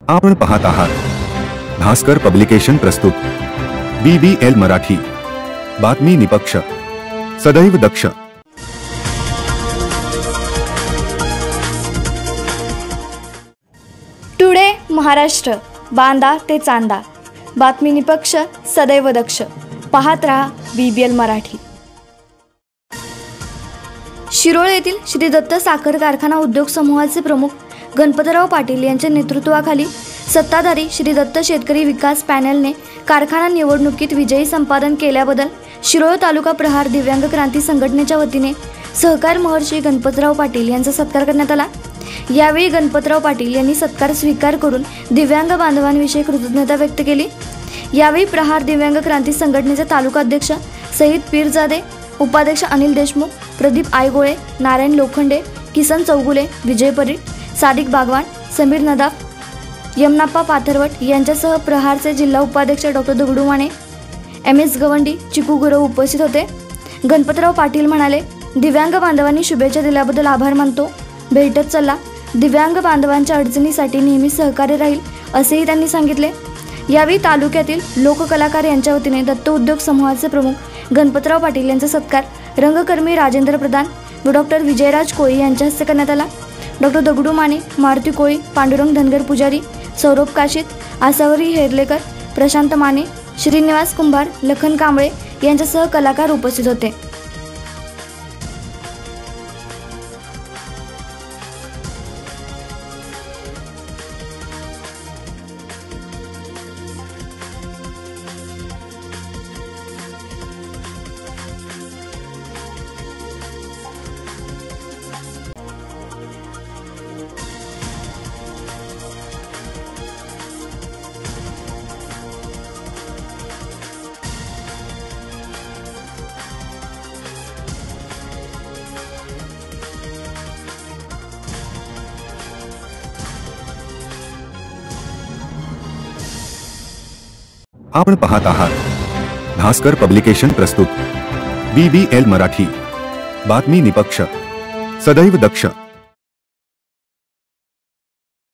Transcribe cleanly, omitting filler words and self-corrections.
आपण पाहत आहात भास्कर पब्लिकेशन प्रस्तुत BBL मराठी, बातमी निपक्ष, सदैव दक्ष। टुडे महाराष्ट्र, बांदा ते चांदा, बातमी निपक्ष, सदैव दक्ष। पाहत रहा BBL मराठी। शिरोळ येथील श्री दत्त साखर कारखाना उद्योग समूहाचे प्रमुख गणपतराव पाटील यांच्या नेतृत्वाखाली सत्ताधारी श्री दत्त शेतकरी विकास पॅनलने कारखाना निवडणुकीत विजयी संपादन केल्याबद्दल शिरोळ तालुका प्रहार दिव्यांग क्रांती संघटनेच्या वतीने सहकार महर्षी गणपतराव पाटील यांचा सत्कार करण्यात आला। यावेळी गणपतराव पाटील यांनी सत्कार स्वीकार करून दिव्यांग बांधवांविषयी कृतज्ञता व्यक्त केली। यावेळी प्रहार दिव्यांग क्रांती संघटनेचे तालुका अध्यक्ष सईद पीरजादे, उपाध्यक्ष अनिल देशमुख, प्रदीप आयगोळे, नारायण लोखंडे, किसन चौगुले, विजय परीट, सादिक बागवान, समीर नदाफ, यमनाप्पा पाथरवट यांच्यासह प्रहारचे जिल्हा उपाध्यक्ष डॉक्टर दगडू माने, MS गवंडी, चिकू गुरव उपस्थित होते। गणपतराव पाटील म्हणाले, दिव्यांग बांधवांनी शुभेच्छा दिल्याबद्दल आभार मानतो। भेटत चला, दिव्यांग बांधवांच्या अडचणीसाठी नेहमी सहकार्य राहील असेही त्यांनी सांगितले। यावेळी तालुक्यातील लोककलाकार यांच्या वतीने दत्त उद्योग समूहाचे प्रमुख गणपतराव पाटील यांचा सत्कार रंगकर्मी राजेंद्र प्रधान व डॉक्टर विजयराज कोळी यांच्या हस्ते करण्यात आला। डॉक्टर दगडू माने, मारुती कोळी, पांडुरंग धनगर पुजारी, सौरभ काशीत, आसावरी हेरलेकर, प्रशांत माने, श्रीनिवास कुंभार, लखन कांबळे यांच्यासह कलाकार उपस्थित होते। आपण पाहत आहात भास्कर पब्लिकेशन प्रस्तुत BBL मराठी, बातमी निपक्ष, सदैव दक्ष।